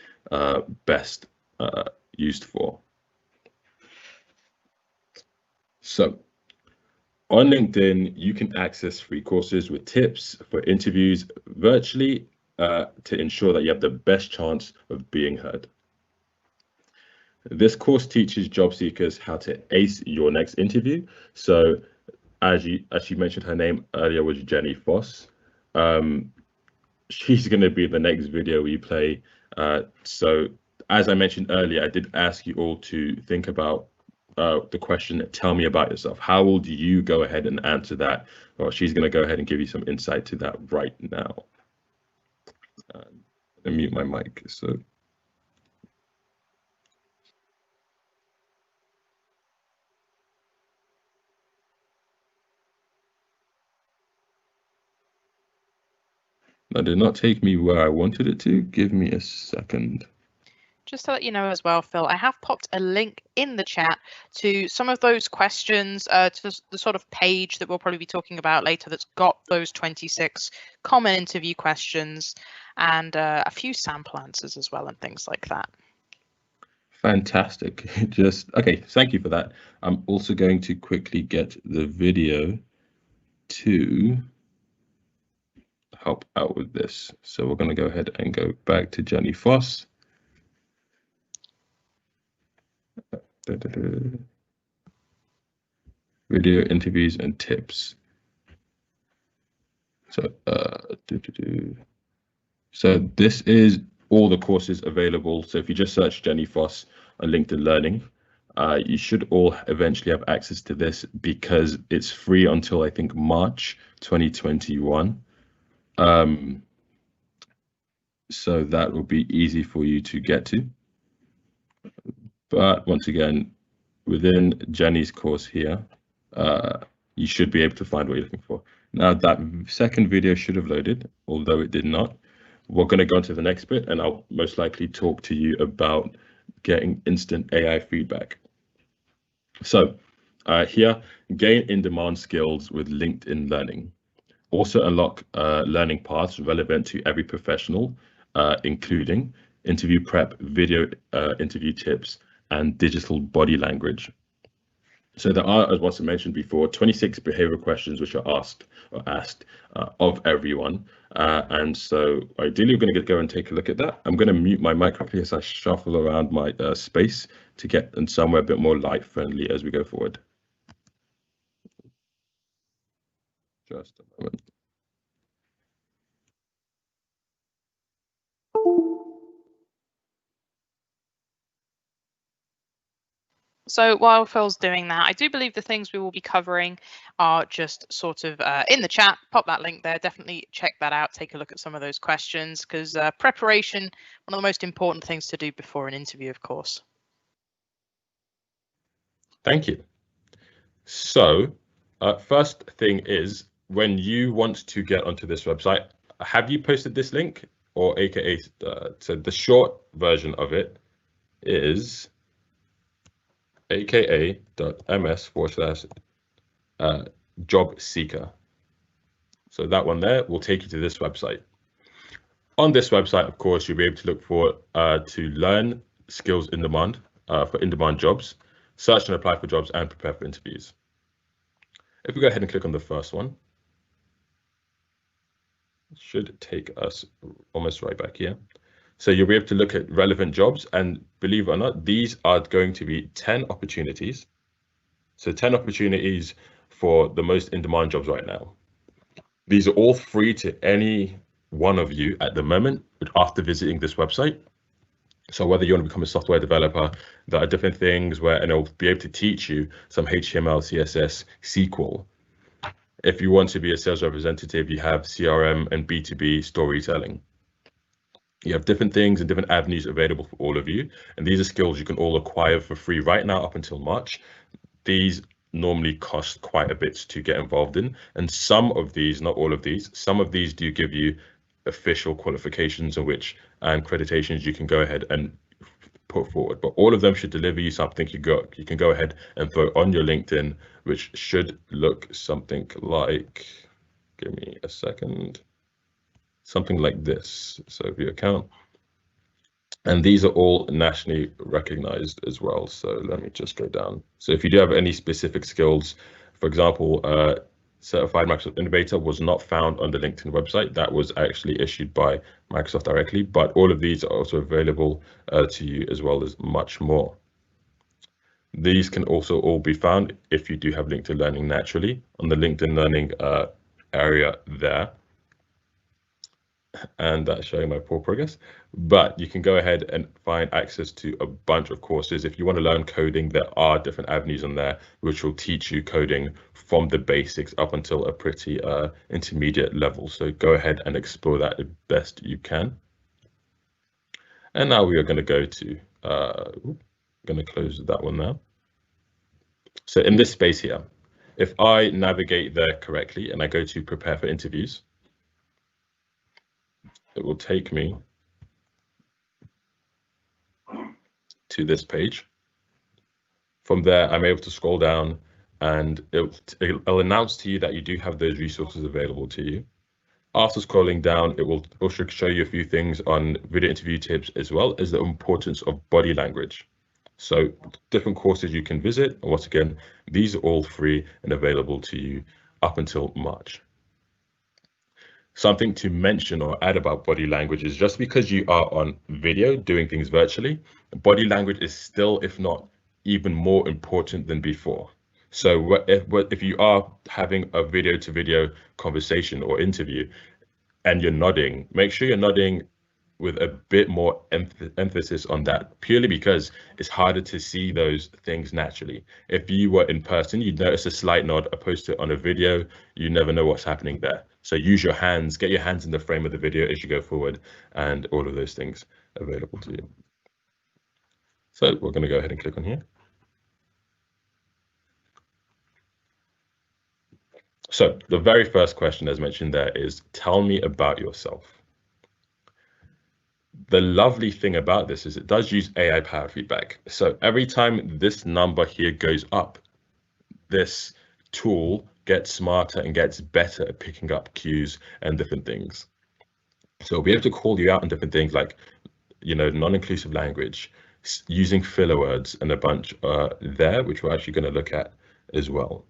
Speaker 3: best used for. So on LinkedIn, you can access free courses with tips for interviews virtually to ensure that you have the best chance of being heard. This course teaches job seekers how to ace your next interview. So as she mentioned, her name earlier was Jenny Foss. She's going to be the next video we play. So as I mentioned earlier, I did ask you all to think about the question, tell me about yourself. How will you go ahead and answer that? Well, she's going to go ahead and give you some insight to that right now. Let me mute my mic. That did not take me where I wanted it to. Give me a second.
Speaker 2: Just to let you know as well, Phil, I have popped a link in the chat to some of those questions, to the sort of page that we'll probably be talking about later that's got those 26 common interview questions and a few sample answers as well and things like that.
Speaker 3: Fantastic. Okay, thank you for that. I'm also going to quickly get the video to help out with this. So we're going to go ahead and go back to Jenny Foss. Video interviews and tips. So so this is all the courses available. So if you just search Jenny Foss on LinkedIn Learning, you should all eventually have access to this because it's free until I think March 2021. So that will be easy for you to get to. But once again, within Jenny's course here, you should be able to find what you're looking for. Now that second video should have loaded, although it did not. We're going to go on to the next bit, and I'll most likely talk to you about getting instant AI feedback. So here, gain in-demand skills with LinkedIn Learning. Also unlock learning paths relevant to every professional, including interview prep, video interview tips, and digital body language. So there are, as was mentioned before, 26 behavioral questions which are asked of everyone. And so ideally, we're going to go and take a look at that. I'm going to mute my mic quickly as I shuffle around my space to get in somewhere a bit more light friendly as we go forward. Just a moment.
Speaker 2: So while Phil's doing that, I do believe the things we will be covering are just sort of in the chat. Pop that link there. Definitely check that out. Take a look at some of those questions because preparation, one of the most important things to do before an interview, of course.
Speaker 3: Thank you. So first thing is, when you want to get onto this website, have you posted this link, or AKA, so the short version of it is aka.ms/job seeker. So that one there will take you to this website. On this website, of course, you'll be able to look for to learn skills in demand for in-demand jobs, search and apply for jobs, and prepare for interviews. If we go ahead and click on the first one, it should take us almost right back here. So you'll be able to look at relevant jobs, and believe it or not, these are going to be 10 opportunities. So 10 opportunities for the most in-demand jobs right now. These are all free to any one of you at the moment after visiting this website. So whether you want to become a software developer, there are different things where, and it'll be able to teach you some HTML, CSS, SQL. If you want to be a sales representative, you have CRM and B2B storytelling. You have different things and different avenues available for all of you. And these are skills you can all acquire for free right now up until March. These normally cost quite a bit to get involved in. And some of these, not all of these, some of these do give you official qualifications in which and accreditations you can go ahead and put forward. But all of them should deliver you something you can go ahead and throw on your LinkedIn, which should look something like, give me a second, something like this. So view account. And these are all nationally recognized as well. So let me just go down. So if you do have any specific skills, for example, Certified Microsoft Innovator was not found on the LinkedIn website. That was actually issued by Microsoft directly, but all of these are also available to you, as well as much more. These can also all be found if you do have LinkedIn Learning naturally on the LinkedIn Learning area there. And that's showing my poor progress, but you can go ahead and find access to a bunch of courses. If you want to learn coding, there are different avenues on there which will teach you coding from the basics up until a pretty intermediate level. So go ahead and explore that as best you can. And now we are going to go to going to close that one now. So in this space here, if I navigate there correctly and I go to prepare for interviews, it will take me to this page. From there, I'm able to scroll down and it'll announce to you that you do have those resources available to you. After scrolling down, it will also show you a few things on video interview tips, as well as the importance of body language. So different courses you can visit. And once again, these are all free and available to you up until March. Something to mention or add about body language is just because you are on video doing things virtually, body language is still, if not even more important than before. So if you are having a video to video conversation or interview and you're nodding, make sure you're nodding with a bit more emphasis on that, purely because it's harder to see those things naturally. If you were in person, you'd notice a slight nod opposed to on a video. You never know what's happening there. So use your hands, get your hands in the frame of the video as you go forward, and all of those things available to you. So we're going to go ahead and click on here. So the very first question, as mentioned there, is tell me about yourself. The lovely thing about this is it does use AI-powered feedback. So every time this number here goes up, this tool gets smarter and gets better at picking up cues and different things. So we'll be able to call you out on different things like, non-inclusive language, using filler words, and a bunch there, which we're actually going to look at as well.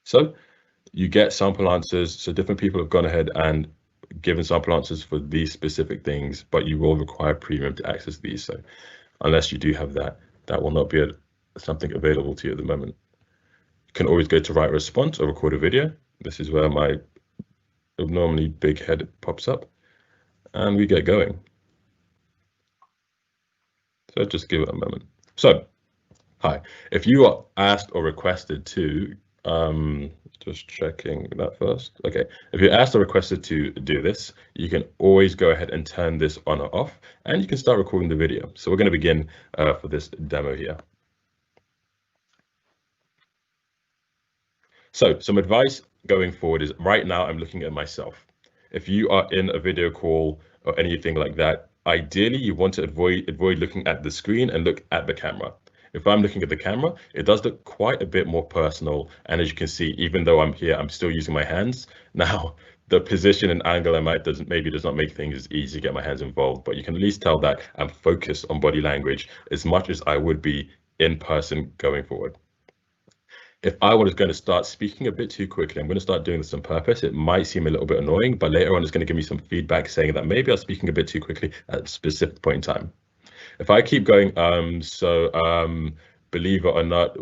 Speaker 3: So you get sample answers. So different people have gone ahead and given sample answers for these specific things, but you will require premium to access these. So unless you do have that, that will not be something available to you at the moment. You can always go to write a response or record a video. This is where my abnormally big head pops up and we get going. So just give it a moment. So, hi, if you are asked or requested to, just checking that first. Okay, if you're asked or requested to do this, you can always go ahead and turn this on or off, and you can start recording the video. So we're going to begin for this demo here. So some advice going forward is, right now I'm looking at myself. If you are in a video call or anything like that, ideally you want to avoid looking at the screen and look at the camera. If I'm looking at the camera, it does look quite a bit more personal. And as you can see, even though I'm here, I'm still using my hands. Now, the position and angle I might does not make things as easy to get my hands involved, but you can at least tell that I'm focused on body language as much as I would be in person going forward. If I was going to start speaking a bit too quickly, I'm going to start doing this on purpose. It might seem a little bit annoying, but later on it's going to give me some feedback saying that maybe I'm speaking a bit too quickly at a specific point in time. If I keep going, believe it or not,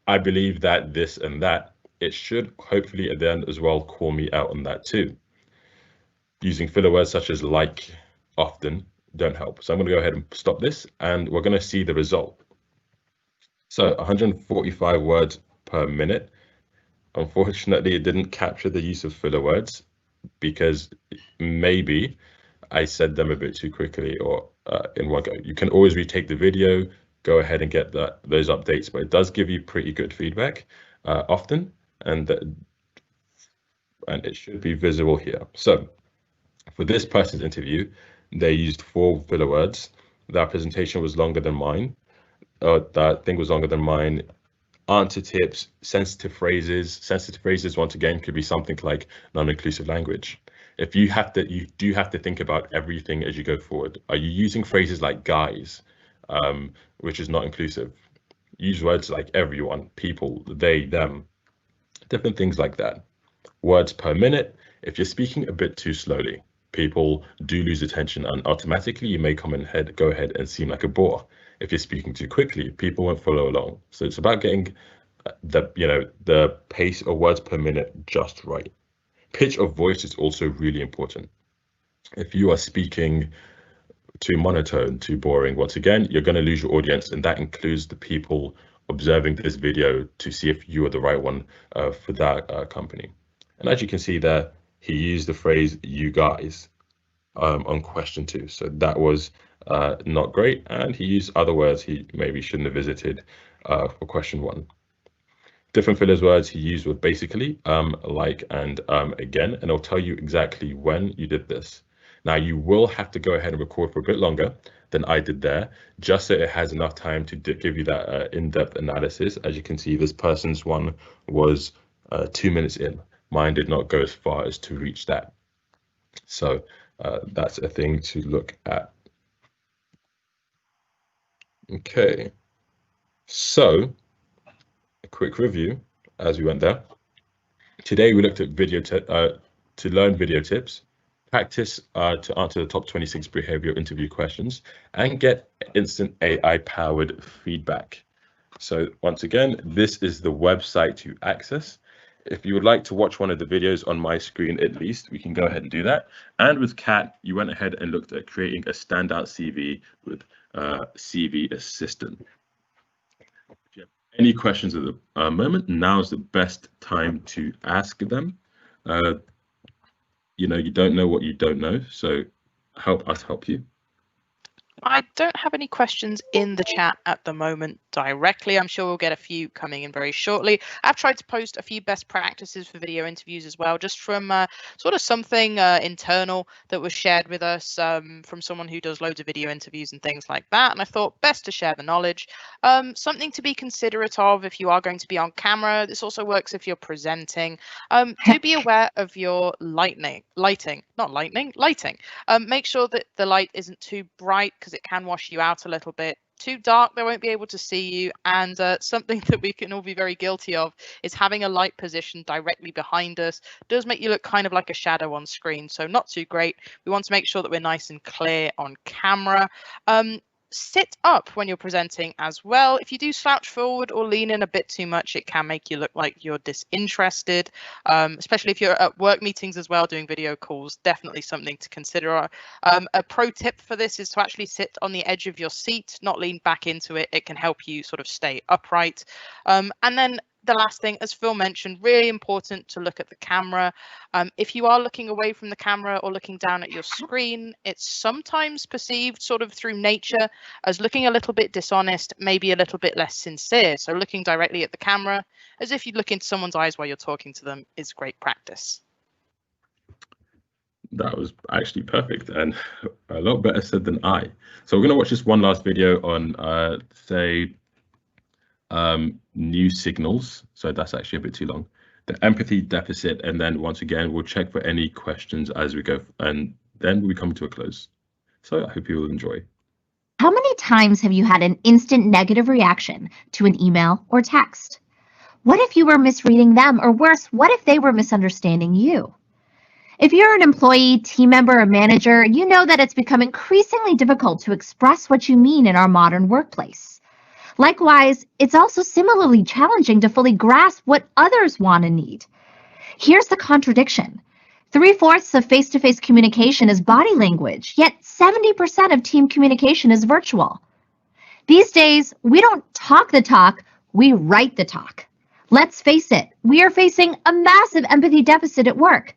Speaker 3: I believe that this and that, it should hopefully at the end as well call me out on that too. Using filler words such as like often don't help. So I'm going to go ahead and stop this and we're going to see the result. So 145 words per minute. Unfortunately, it didn't capture the use of filler words because maybe I said them a bit too quickly or in one go. You can always retake the video, go ahead and get those updates, but it does give you pretty good feedback often, and it should be visible here. So for this person's interview, they used 4 filler words. That presentation was longer than mine. That thing was longer than mine. Answer tips, sensitive phrases. Sensitive phrases, once again, could be something like non-inclusive language. If you do have to think about everything as you go forward. Are you using phrases like guys, which is not inclusive? Use words like everyone, people, they, them, different things like that. Words per minute. If you're speaking a bit too slowly, people do lose attention, and automatically you may go ahead and seem like a bore. If you're speaking too quickly, people won't follow along. So it's about getting the pace of words per minute just right. Pitch of voice is also really important. If you are speaking too monotone, too boring, once again, you're going to lose your audience, and that includes the people observing this video to see if you are the right one for that company. And as you can see there, he used the phrase "you guys" on question 2, so that was not great, and he used other words he maybe shouldn't have visited for question 1. Different fillers words he used were basically like and again, and it'll tell you exactly when you did this. Now you will have to go ahead and record for a bit longer than I did there, just so it has enough time to give you that in-depth analysis. As you can see, this person's one was 2 minutes in. Mine did not go as far as to reach that. So that's a thing to look at. Okay, so a quick review as we went there. Today we looked at to learn video tips, practice to answer the top 26 behavioral interview questions, and get instant AI-powered feedback. So once again, this is the website to access. If you would like to watch one of the videos on my screen at least, we can go ahead and do that. And with Kat, you went ahead and looked at creating a standout CV with CV Assistant. If you have any questions at the moment, now is the best time to ask them. You don't know what you don't know, so help us help you.
Speaker 2: I don't have any questions in the chat at the moment directly. I'm sure we'll get a few coming in very shortly. I've tried to post a few best practices for video interviews as well, just from sort of something internal that was shared with us from someone who does loads of video interviews and things like that. And I thought best to share the knowledge. Something to be considerate of if you are going to be on camera. This also works if you're presenting. Do be aware of your lighting. Make sure that the light isn't too bright because it can wash you out a little bit. Too dark, they won't be able to see you. And something that we can all be very guilty of is having a light position directly behind us. It does make you look kind of like a shadow on screen, so not too great. We want to make sure that we're nice and clear on camera. Sit up when you're presenting as well. If you do slouch forward or lean in a bit too much, it can make you look like you're disinterested, especially if you're at work meetings as well, doing video calls. Definitely something to consider. A pro tip for this is to actually sit on the edge of your seat, not lean back into it. It can help you sort of stay upright. And then the last thing, as Phil mentioned, really important to look at the camera. If you are looking away from the camera or looking down at your screen, it's sometimes perceived sort of through nature as looking a little bit dishonest, maybe a little bit less sincere. So looking directly at the camera as if you'd look into someone's eyes while you're talking to them is great practice.
Speaker 3: That was actually perfect and a lot better said than I. So we're going to watch this one last video on, new signals. So that's actually a bit too long. The empathy deficit, and then once again, we'll check for any questions as we go, and then we come to a close. So I hope you will enjoy.
Speaker 6: How many times have you had an instant negative reaction to an email or text? What if you were misreading them, or worse, what if they were misunderstanding you? If you're an employee, team member, or manager, you know that it's become increasingly difficult to express what you mean in our modern workplace. Likewise, it's also similarly challenging to fully grasp what others want and need. Here's the contradiction. 3/4 of face-to-face communication is body language, yet 70% of team communication is virtual. These days, we don't talk the talk, we write the talk. Let's face it, we are facing a massive empathy deficit at work.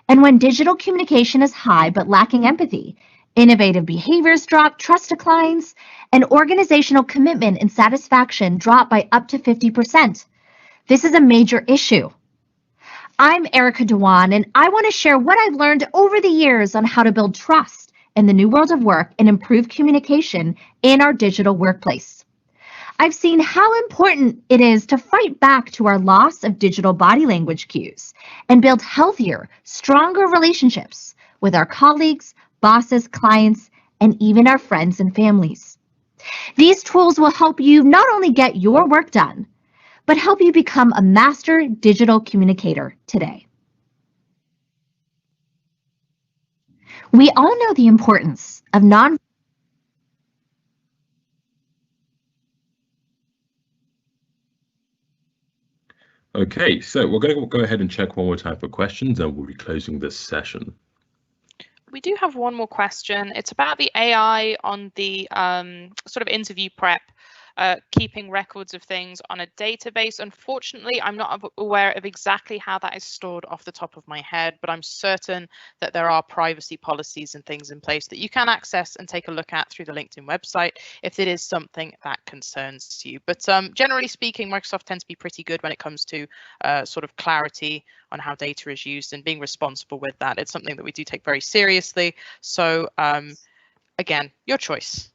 Speaker 6: And when digital communication is high but lacking empathy, innovative behaviors drop, trust declines, and organizational commitment and satisfaction drop by up to 50%. This is a major issue. I'm Erica Dewan, and I want to share what I've learned over the years on how to build trust in the new world of work and improve communication in our digital workplace. I've seen how important it is to fight back to our loss of digital body language cues and build healthier, stronger relationships with our colleagues, bosses, clients, and even our friends and families. These tools will help you not only get your work done, but help you become a master digital communicator today. We all know the importance of
Speaker 3: Okay, so we're going to go ahead and check one more time for questions, and we'll be closing this session.
Speaker 2: We do have one more question. It's about the AI on the sort of interview prep, keeping records of things on a database. Unfortunately, I'm not aware of exactly how that is stored off the top of my head, but I'm certain that there are privacy policies and things in place that you can access and take a look at through the LinkedIn website if it is something that concerns you. But generally speaking, Microsoft tends to be pretty good when it comes to sort of clarity on how data is used and being responsible with that. It's something that we do take very seriously. So again, your choice.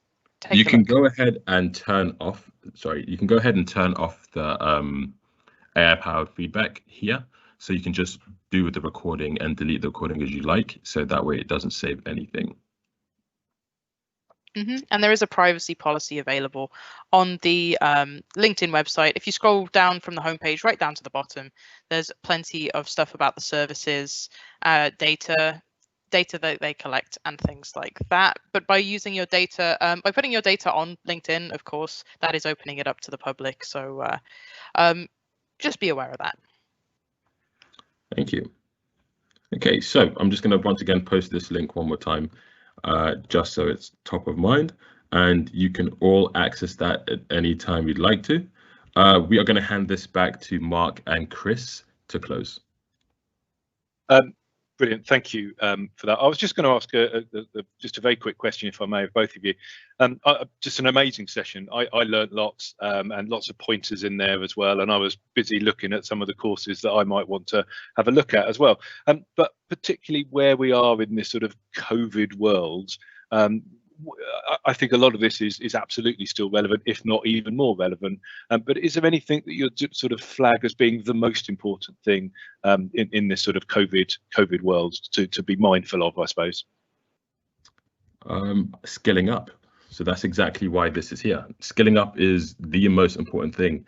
Speaker 3: You can go ahead and turn off. Sorry, you can go ahead and turn off the AI-powered feedback here. So you can just do with the recording and delete the recording as you like. So that way it doesn't save anything.
Speaker 2: And there is a privacy policy available on the LinkedIn website. If you scroll down from the homepage right down to the bottom, there's plenty of stuff about the services, data that they collect and things like that. But by using your data, by putting your data on LinkedIn, of course, that is opening it up to the public. So just be aware of that.
Speaker 3: Thank you. Okay, so I'm just going to once again post this link one more time, just so it's top of mind, and you can all access that at any time you'd like to. We are going to hand this back to Mark and Chris to close.
Speaker 1: Brilliant, thank you for that. I was just going to ask just a very quick question, if I may, of both of you. Just an amazing session. I learned lots and lots of pointers in there as well, and I was busy looking at some of the courses that I might want to have a look at as well. But particularly where we are in this sort of COVID world, I think a lot of this is absolutely still relevant, if not even more relevant. But is there anything that you'd sort of flag as being the most important thing in this sort of COVID world to be mindful of, I suppose?
Speaker 3: Skilling up. So that's exactly why this is here. Skilling up is the most important thing.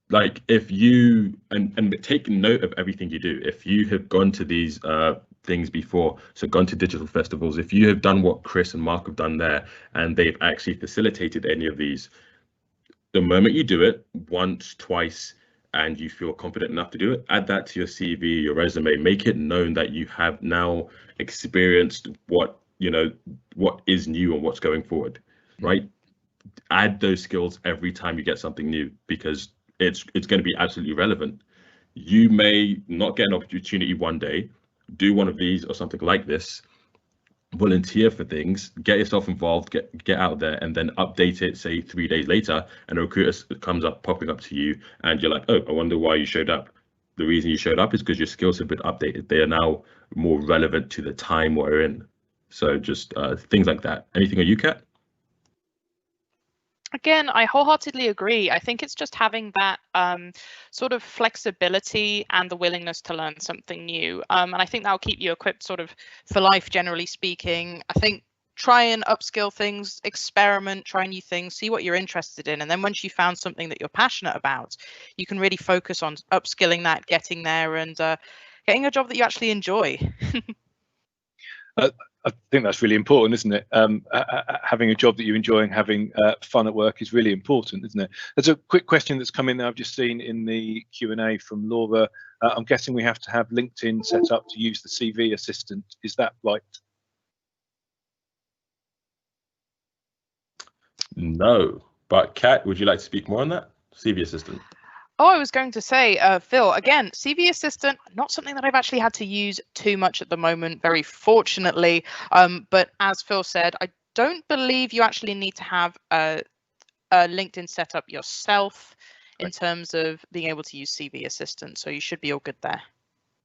Speaker 3: Like if you and take note of everything you do. If you have gone to these things before, so gone to digital festivals, if you have done what Chris and Mark have done there, and they've actually facilitated any of these, the moment you do it once, twice, and you feel confident enough to do it, add that to your CV, your resume, make it known that you have now experienced what is new and what's going forward, right? Add those skills every time you get something new, because it's going to be absolutely relevant. You may not get an opportunity one day, do one of these or something like this, volunteer for things, get yourself involved, get out there, and then update it, say 3 days later, and a recruiter comes up popping up to you, and you're like, oh, I wonder why you showed up. The reason you showed up is because your skills have been updated. They are now more relevant to the time we're in. So just things like that. Anything on you, Kat?
Speaker 2: Again, I wholeheartedly agree. I think it's just having that sort of flexibility and the willingness to learn something new. And I think that'll keep you equipped sort of for life, generally speaking. I think try and upskill things, experiment, try new things, see what you're interested in. And then once you found something that you're passionate about, you can really focus on upskilling that, getting there, and getting a job that you actually enjoy.
Speaker 1: I think that's really important, isn't it? Having a job that you enjoy and having fun at work is really important, isn't it? There's a quick question that's come in that I've just seen in the Q&A from Laura. I'm guessing we have to have LinkedIn set up to use the CV assistant. Is that right?
Speaker 3: No, but Kat, would you like to speak more on that? CV assistant.
Speaker 2: Oh, I was going to say, Phil, again, CV Assistant, not something that I've actually had to use too much at the moment, very fortunately. But as Phil said, I don't believe you actually need to have a LinkedIn set up yourself in terms of being able to use CV Assistant. So you should be all good there.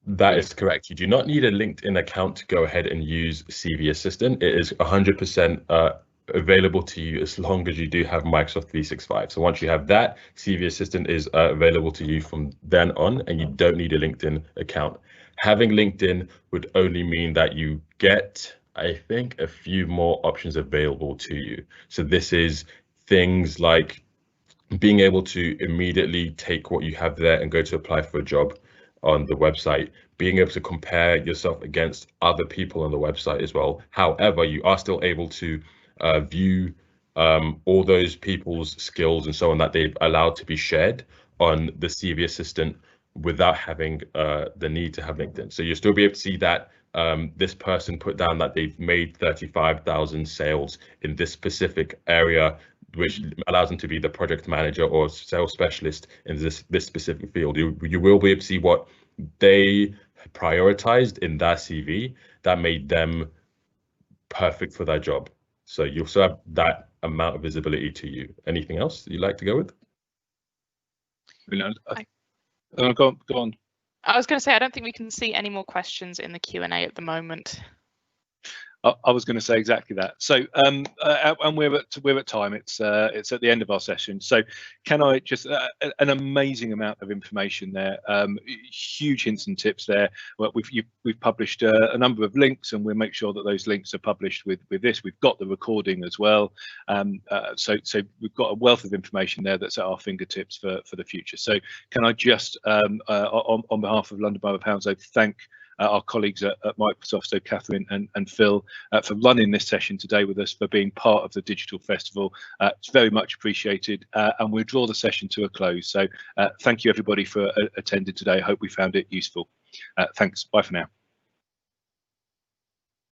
Speaker 3: That is correct. You do not need a LinkedIn account to go ahead and use CV Assistant. It is 100% available to you as long as you do have Microsoft 365. So once you have that, CV Assistant is available to you from then on, and you don't need a LinkedIn account. Having LinkedIn would only mean that you get, I think, a few more options available to you. So this is things like being able to immediately take what you have there and go to apply for a job on the website, being able to compare yourself against other people on the website as well. However, you are still able to view all those people's skills and so on that they've allowed to be shared on the CV Assistant without having the need to have LinkedIn. So you'll still be able to see that this person put down that they've made 35,000 sales in this specific area, which allows them to be the project manager or sales specialist in this specific field. You will be able to see what they prioritized in their CV that made them perfect for that job. So you'll still have that amount of visibility to you. Anything else that you'd like to go with?
Speaker 1: Go on.
Speaker 2: I was going to say, I don't think we can see any more questions in the Q&A at the moment.
Speaker 1: I was going to say exactly that. So, and we're at time. It's at the end of our session. So, can I just an amazing amount of information there, huge hints and tips there. Well, we've published a number of links, and we'll make sure that those links are published with this. We've got the recording as well. So we've got a wealth of information there that's at our fingertips for the future. So, can I just on behalf of London Borough of Hounslow thank our colleagues at Microsoft, so Catherine and Phil, for running this session today with us, for being part of the Digital Festival. It's very much appreciated, and we'll draw the session to a close. So thank you everybody for attending today. I hope we found it useful. Thanks. Bye for now.